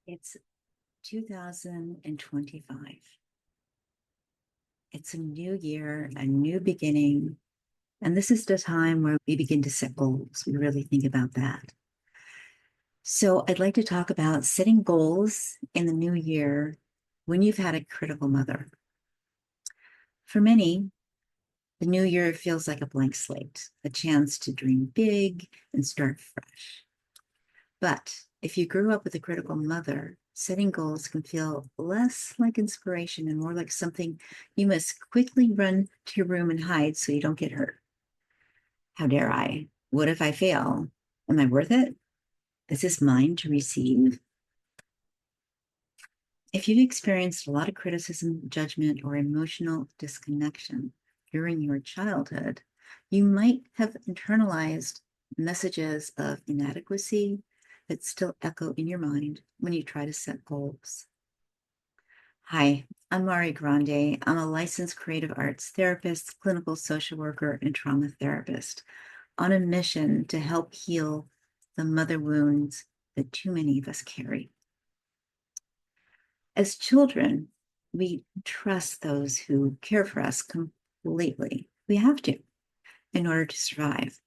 It's 2025. It's a new year, a new beginning. And this is the time where we begin to set goals. We really think about that. So I'd like to talk about setting goals in the new year when you've had a critical mother. For many, the new year feels like a blank slate, a chance to dream big and start fresh. But if you grew up with a critical mother, setting goals can feel less like inspiration and more like something you must quickly run to your room and hide so you don't get hurt. How dare I? What if I fail? Am I worth it? Is this mine to receive? If you've experienced a lot of criticism, judgment, or emotional disconnection during your childhood, you might have internalized messages of inadequacy that still echo in your mind when you try to set goals. Hi, I'm Grande. I'm a licensed creative arts therapist, clinical social worker, and trauma therapist on a mission to help heal the mother wounds that too many of us carry. As children, we trust those who care for us completely. We have to in order to survive.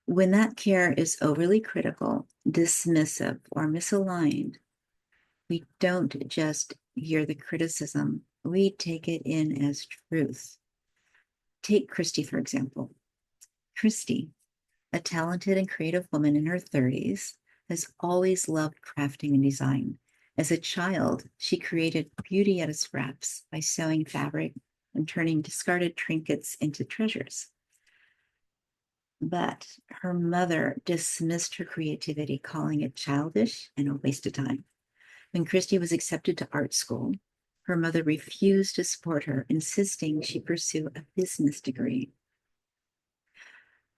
When that care is overly critical, dismissive, or misaligned, we don't just hear the criticism, we take it in as truth. Take Christy, for example. Christy, a talented and creative woman in her 30s, has always loved crafting and design. As a child, she created beauty at its scraps by sewing fabric and turning discarded trinkets into treasures. But her mother dismissed her creativity, calling it childish and a waste of time. When Christy was accepted to art school, her mother refused to support her, insisting she pursue a business degree.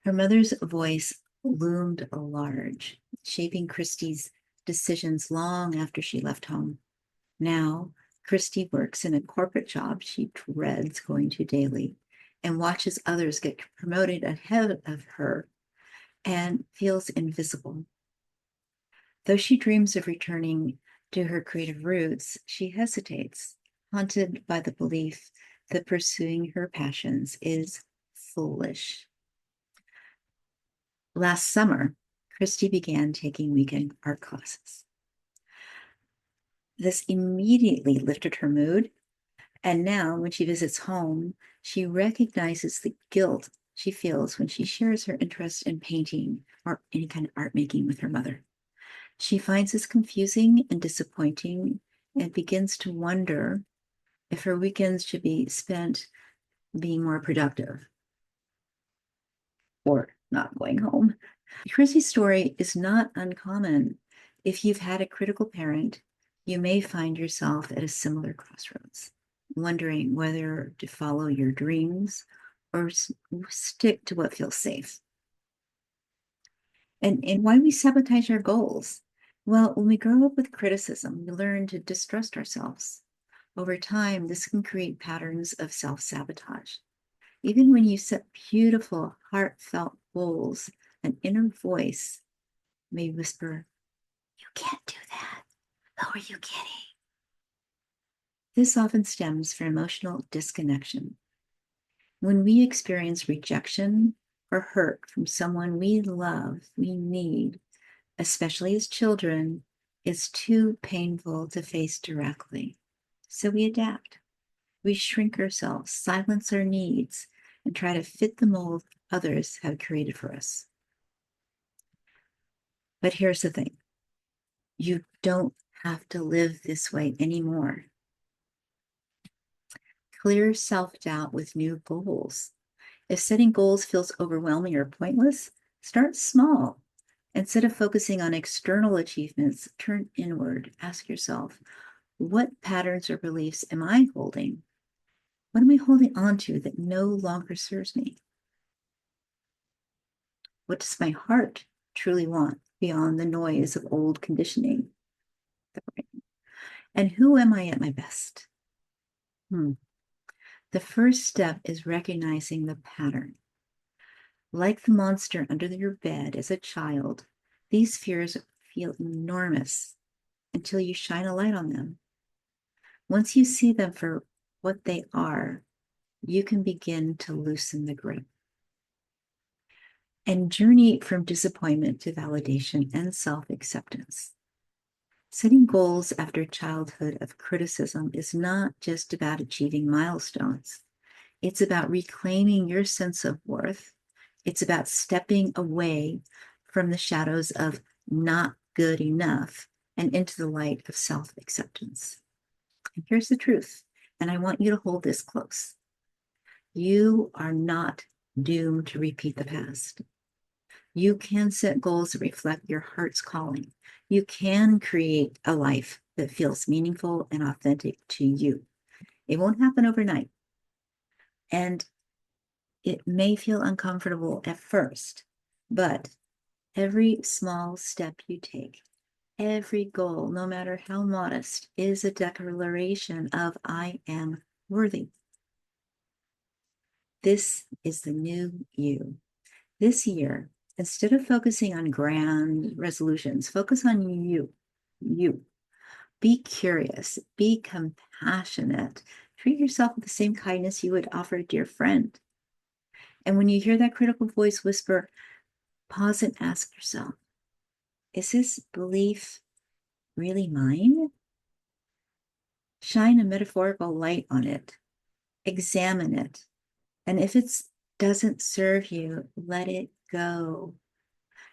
Her mother's voice loomed large, shaping Christy's decisions long after she left home. Now, Christy works in a corporate job she dreads going to daily and watches others get promoted ahead of her and feels invisible. Though she dreams of returning to her creative roots, she hesitates, haunted by the belief that pursuing her passions is foolish. Last summer, Christy began taking weekend art classes. This immediately lifted her mood, and now when she visits home, she recognizes the guilt she feels when she shares her interest in painting or any kind of art making with her mother. She finds this confusing and disappointing and begins to wonder if her weekends should be spent being more productive or not going home. Chrissy's story is not uncommon. If you've had a critical parent, you may find yourself at a similar crossroads, wondering whether to follow your dreams or stick to what feels safe. And why we sabotage our goals? Well, when we grow up with criticism, we learn to distrust ourselves. Over time, this can create patterns of self-sabotage. Even when you set beautiful, heartfelt goals, an inner voice may whisper, "You can't do that. Who are you kidding?" This often stems from emotional disconnection. When we experience rejection or hurt from someone we love, we need, especially as children, it's too painful to face directly. So we adapt. We shrink ourselves, silence our needs, and try to fit the mold others have created for us. But here's the thing. You don't have to live this way anymore. Clear self-doubt with new goals. If setting goals feels overwhelming or pointless, start small. Instead of focusing on external achievements, turn inward. Ask yourself, what patterns or beliefs am I holding? What am I holding on to that no longer serves me? What does my heart truly want beyond the noise of old conditioning? And who am I at my best? The first step is recognizing the pattern. Like the monster under your bed as a child, these fears feel enormous until you shine a light on them. Once you see them for what they are, you can begin to loosen the grip and journey from disappointment to validation and self-acceptance. Setting goals after childhood of criticism is not just about achieving milestones. It's about reclaiming your sense of worth. It's about stepping away from the shadows of not good enough and into the light of self-acceptance. And here's the truth, and I want you to hold this close. You are not doomed to repeat the past. You can set goals that reflect your heart's calling. You can create a life that feels meaningful and authentic to you. It won't happen overnight. And it may feel uncomfortable at first, but every small step you take, every goal, no matter how modest, is a declaration of I am worthy. This is the new you. This year, instead of focusing on grand resolutions, focus on you. You. Be curious, be compassionate, treat yourself with the same kindness you would offer a dear friend. And when you hear that critical voice whisper, pause and ask yourself, is this belief really mine? Shine a metaphorical light on it, examine it, and if it doesn't serve you, let it go.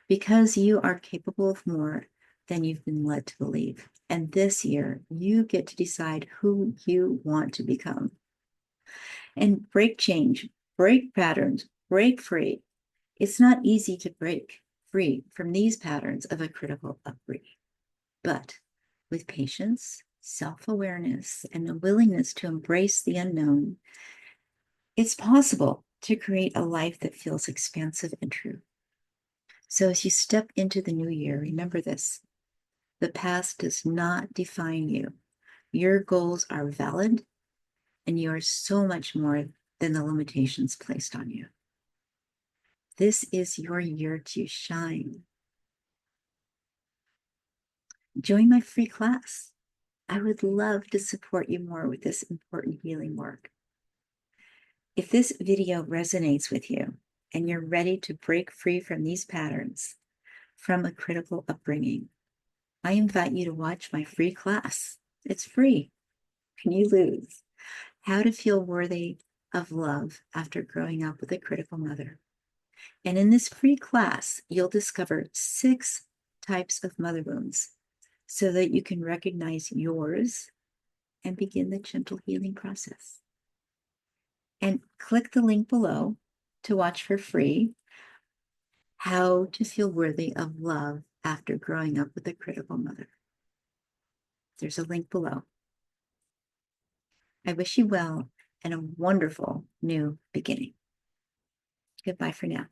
Because you are capable of more than you've been led to believe. And this year, you get to decide who you want to become. And break change, break patterns, break free. It's not easy to break free from these patterns of a critical upbringing. But with patience, self-awareness, and a willingness to embrace the unknown, it's possible to create a life that feels expansive and true. So as you step into the new year, remember this. The past does not define you. Your goals are valid, and you are so much more than the limitations placed on you. This is your year to shine. Join my free class. I would love to support you more with this important healing work. If this video resonates with you and you're ready to break free from these patterns from a critical upbringing, I invite you to watch my free class. It's free. Can you lose? How to feel worthy of love after growing up with a critical mother. And in this free class, you'll discover 6 types of mother wounds so that you can recognize yours and begin the gentle healing process. And click the link below to watch for free How to Feel Worthy of Love After Growing Up with a Critical Mother. There's a link below. I wish you well and a wonderful new beginning. Goodbye for now.